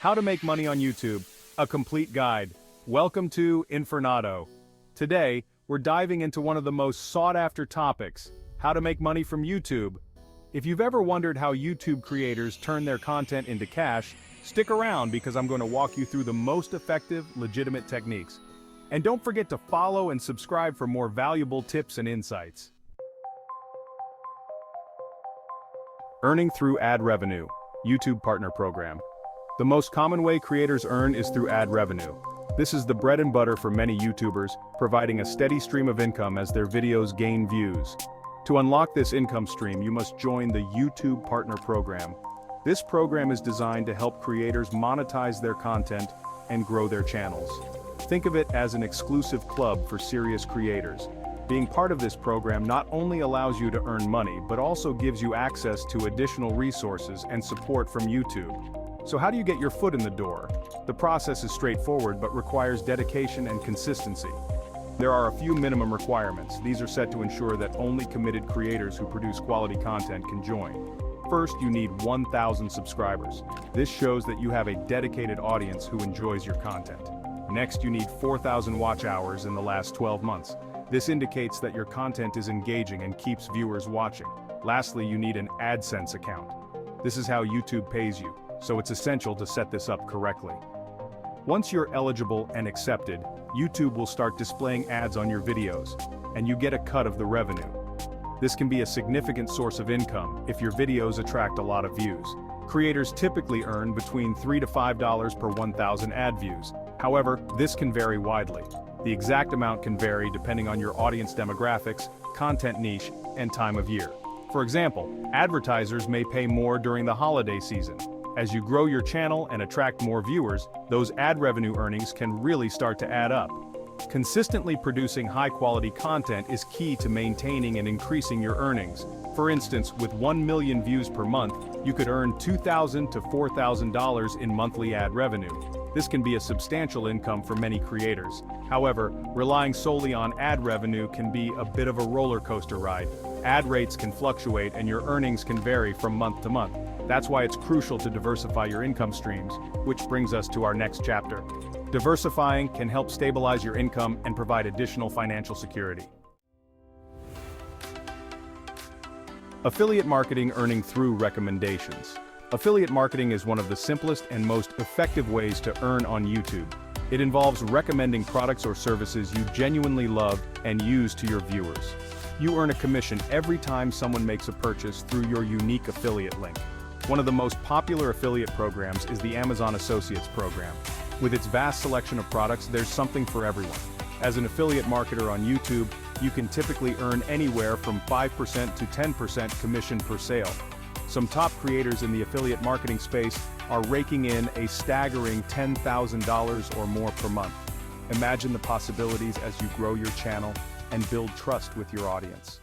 How to make money on YouTube, a complete guide. Welcome to Infernado. Today, we're diving into one of the most sought-after topics, how to make money from YouTube. If you've ever wondered how YouTube creators turn their content into cash, stick around because I'm going to walk you through the most effective, legitimate techniques. And don't forget to follow and subscribe for more valuable tips and insights. Earning through ad revenue, YouTube Partner Program. The most common way creators earn is through ad revenue. This is the bread and butter for many YouTubers, providing a steady stream of income as their videos gain views. To unlock this income stream, you must join the YouTube Partner Program. This program is designed to help creators monetize their content and grow their channels. Think of it as an exclusive club for serious creators. Being part of this program not only allows you to earn money, but also gives you access to additional resources and support from YouTube. So how do you get your foot in the door? The process is straightforward but requires dedication and consistency. There are a few minimum requirements. These are set to ensure that only committed creators who produce quality content can join. First, you need 1,000 subscribers. This shows that you have a dedicated audience who enjoys your content. Next, you need 4,000 watch hours in the last 12 months. This indicates that your content is engaging and keeps viewers watching. Lastly, you need an AdSense account. This is how YouTube pays you, so it's essential to set this up correctly. Once you're eligible and accepted, YouTube will start displaying ads on your videos, and you get a cut of the revenue. This can be a significant source of income if your videos attract a lot of views. Creators typically earn between $3 to $5 per 1,000 ad views. However, this can vary widely. The exact amount can vary depending on your audience demographics, content niche, and time of year. For example, advertisers may pay more during the holiday season. As you grow your channel and attract more viewers, those ad revenue earnings can really start to add up. Consistently producing high-quality content is key to maintaining and increasing your earnings. For instance, with 1 million views per month, you could earn $2,000 to $4,000 in monthly ad revenue. This can be a substantial income for many creators. However, relying solely on ad revenue can be a bit of a roller coaster ride. Ad rates can fluctuate and your earnings can vary from month to month. That's why it's crucial to diversify your income streams, which brings us to our next chapter. Diversifying can help stabilize your income and provide additional financial security. Affiliate marketing earning through recommendations. Affiliate marketing is one of the simplest and most effective ways to earn on YouTube. It involves recommending products or services you genuinely love and use to your viewers. You earn a commission every time someone makes a purchase through your unique affiliate link. One of the most popular affiliate programs is the Amazon Associates program. With its vast selection of products, there's something for everyone. As an affiliate marketer on YouTube, you can typically earn anywhere from 5% to 10% commission per sale. Some top creators in the affiliate marketing space are raking in a staggering $10,000 or more per month. Imagine the possibilities as you grow your channel and build trust with your audience.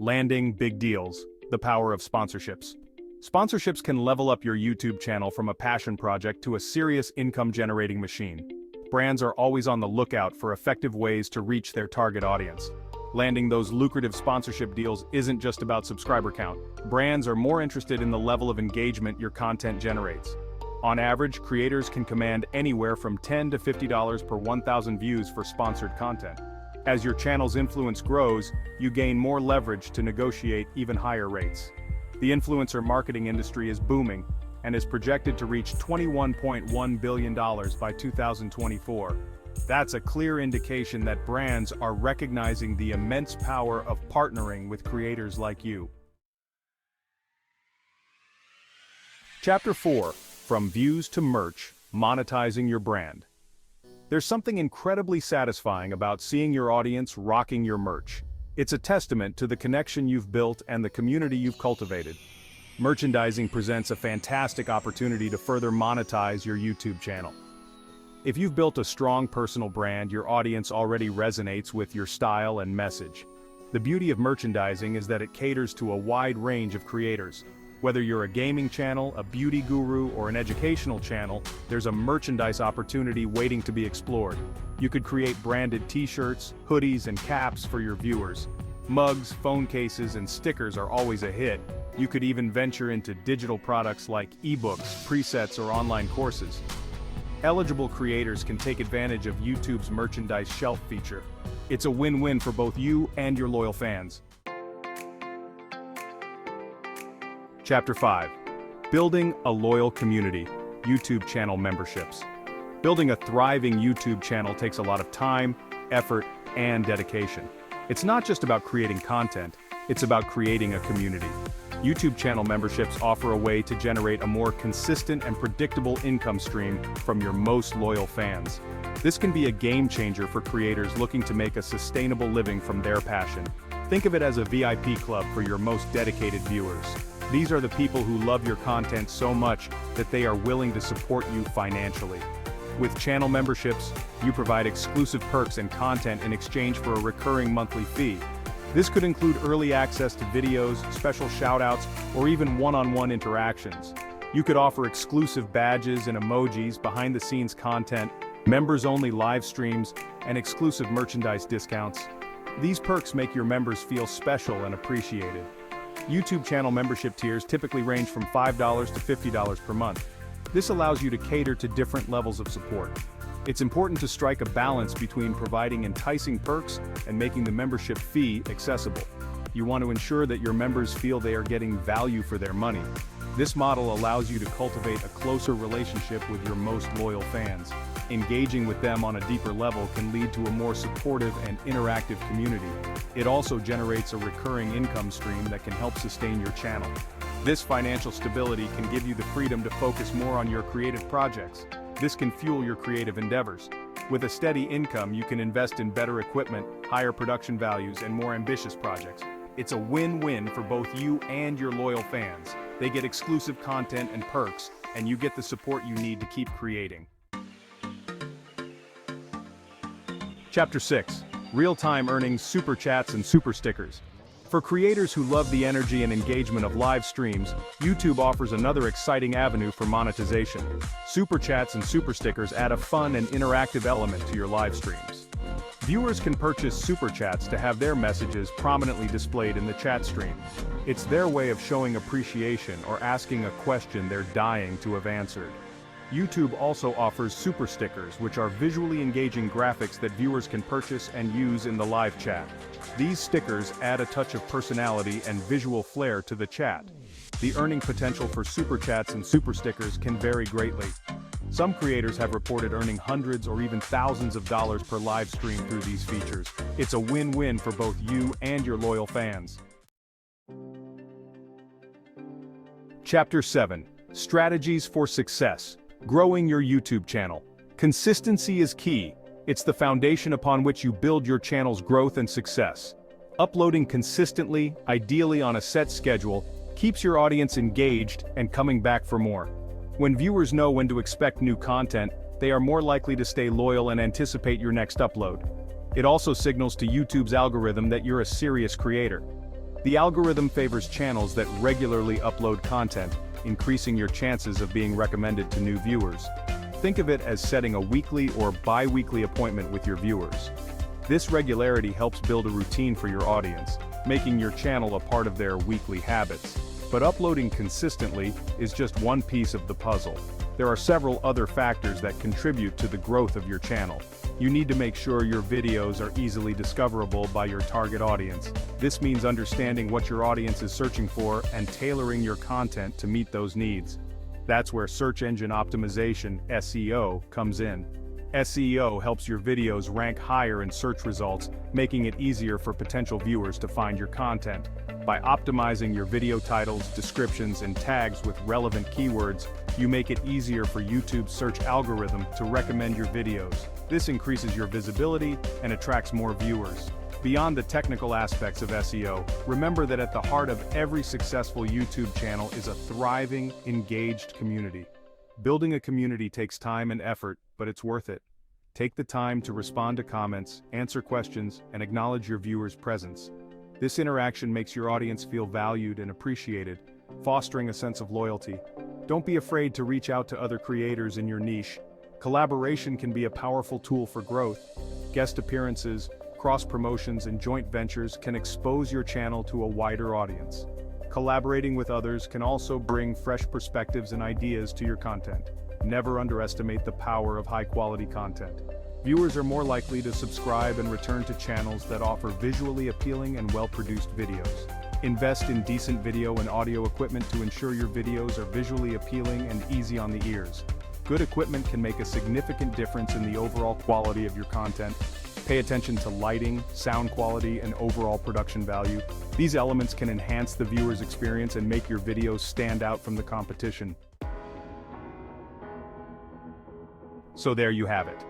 Landing big deals, the power of sponsorships. Sponsorships can level up your YouTube channel from a passion project to a serious income-generating machine. Brands are always on the lookout for effective ways to reach their target audience. Landing those lucrative sponsorship deals isn't just about subscriber count. Brands are more interested in the level of engagement your content generates. On average, creators can command anywhere from $10 to $50 per 1,000 views for sponsored content. As your channel's influence grows, you gain more leverage to negotiate even higher rates. The influencer marketing industry is booming and is projected to reach $21.1 billion by 2024. That's a clear indication that brands are recognizing the immense power of partnering with creators like you. Chapter 4. From Views to Merch, Monetizing Your Brand. There's something incredibly satisfying about seeing your audience rocking your merch. It's a testament to the connection you've built and the community you've cultivated. Merchandising presents a fantastic opportunity to further monetize your YouTube channel. If you've built a strong personal brand, your audience already resonates with your style and message. The beauty of merchandising is that it caters to a wide range of creators. Whether you're a gaming channel, a beauty guru, or an educational channel, there's a merchandise opportunity waiting to be explored. You could create branded t-shirts, hoodies, and caps for your viewers. Mugs, phone cases, and stickers are always a hit, You could even venture into digital products like ebooks, presets, or online courses. Eligible creators can take advantage of YouTube's merchandise shelf feature. It's a win-win for both you and your loyal fans. Chapter 5. Building a loyal community, YouTube channel memberships. Building a thriving YouTube channel takes a lot of time, effort, and dedication. It's not just about creating content, it's about creating a community. YouTube channel memberships offer a way to generate a more consistent and predictable income stream from your most loyal fans. This can be a game changer for creators looking to make a sustainable living from their passion. Think of it as a VIP club for your most dedicated viewers. These are the people who love your content so much that they are willing to support you financially. With channel memberships, you provide exclusive perks and content in exchange for a recurring monthly fee. This could include early access to videos, special shoutouts, or even one-on-one interactions. You could offer exclusive badges and emojis, behind-the-scenes content, members-only live streams, and exclusive merchandise discounts. These perks make your members feel special and appreciated. YouTube channel membership tiers typically range from $5 to $50 per month. This allows you to cater to different levels of support. It's important to strike a balance between providing enticing perks and making the membership fee accessible. You want to ensure that your members feel they are getting value for their money. This model allows you to cultivate a closer relationship with your most loyal fans. Engaging with them on a deeper level can lead to a more supportive and interactive community. It also generates a recurring income stream that can help sustain your channel. This financial stability can give you the freedom to focus more on your creative projects. This can fuel your creative endeavors. With a steady income, you can invest in better equipment, higher production values, and more ambitious projects. It's a win-win for both you and your loyal fans. They get exclusive content and perks, and you get the support you need to keep creating. Chapter 6. Real-time earnings, super chats, and super stickers. For creators who love the energy and engagement of live streams, YouTube offers another exciting avenue for monetization. Super chats and super stickers add a fun and interactive element to your live streams. Viewers can purchase super chats to have their messages prominently displayed in the chat stream. It's their way of showing appreciation or asking a question they're dying to have answered. YouTube also offers super stickers, which are visually engaging graphics that viewers can purchase and use in the live chat. These stickers add a touch of personality and visual flair to the chat. The earning potential for super chats and super stickers can vary greatly. Some creators have reported earning hundreds or even thousands of dollars per live stream through these features. It's a win-win for both you and your loyal fans. Chapter 7. Strategies for Success. Growing your YouTube channel. Consistency is key. It's the foundation upon which you build your channel's growth and success. Uploading consistently, ideally on a set schedule, keeps your audience engaged and coming back for more. When viewers know when to expect new content, they are more likely to stay loyal and anticipate your next upload. It also signals to YouTube's algorithm that you're a serious creator. The algorithm favors channels that regularly upload content, increasing your chances of being recommended to new viewers. Think of it as setting a weekly or bi-weekly appointment with your viewers. This regularity helps build a routine for your audience, making your channel a part of their weekly habits. But uploading consistently is just one piece of the puzzle. There are several other factors that contribute to the growth of your channel. You need to make sure your videos are easily discoverable by your target audience. This means understanding what your audience is searching for and tailoring your content to meet those needs. That's where search engine optimization, SEO, comes in. SEO helps your videos rank higher in search results, making it easier for potential viewers to find your content. By optimizing your video titles, descriptions, and tags with relevant keywords, you make it easier for YouTube's search algorithm to recommend your videos. This increases your visibility and attracts more viewers. Beyond the technical aspects of SEO, remember that at the heart of every successful YouTube channel is a thriving, engaged community. Building a community takes time and effort, but it's worth it. Take the time to respond to comments, answer questions, and acknowledge your viewers' presence. This interaction makes your audience feel valued and appreciated, fostering a sense of loyalty. Don't be afraid to reach out to other creators in your niche. Collaboration can be a powerful tool for growth. Guest appearances, cross-promotions, and joint ventures can expose your channel to a wider audience. Collaborating with others can also bring fresh perspectives and ideas to your content. Never underestimate the power of high-quality content. Viewers are more likely to subscribe and return to channels that offer visually appealing and well-produced videos. Invest in decent video and audio equipment to ensure your videos are visually appealing and easy on the ears. Good equipment can make a significant difference in the overall quality of your content. Pay attention to lighting, sound quality, and overall production value. These elements can enhance the viewer's experience and make your videos stand out from the competition. So there you have it.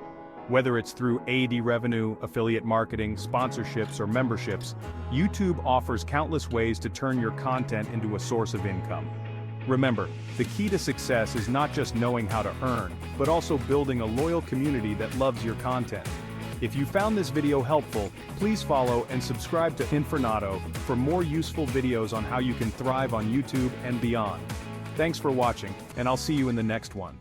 Whether it's through ad revenue, affiliate marketing, sponsorships, or memberships, YouTube offers countless ways to turn your content into a source of income. Remember, the key to success is not just knowing how to earn, but also building a loyal community that loves your content. If you found this video helpful, please follow and subscribe to Infernato for more useful videos on how you can thrive on YouTube and beyond. Thanks for watching, and I'll see you in the next one.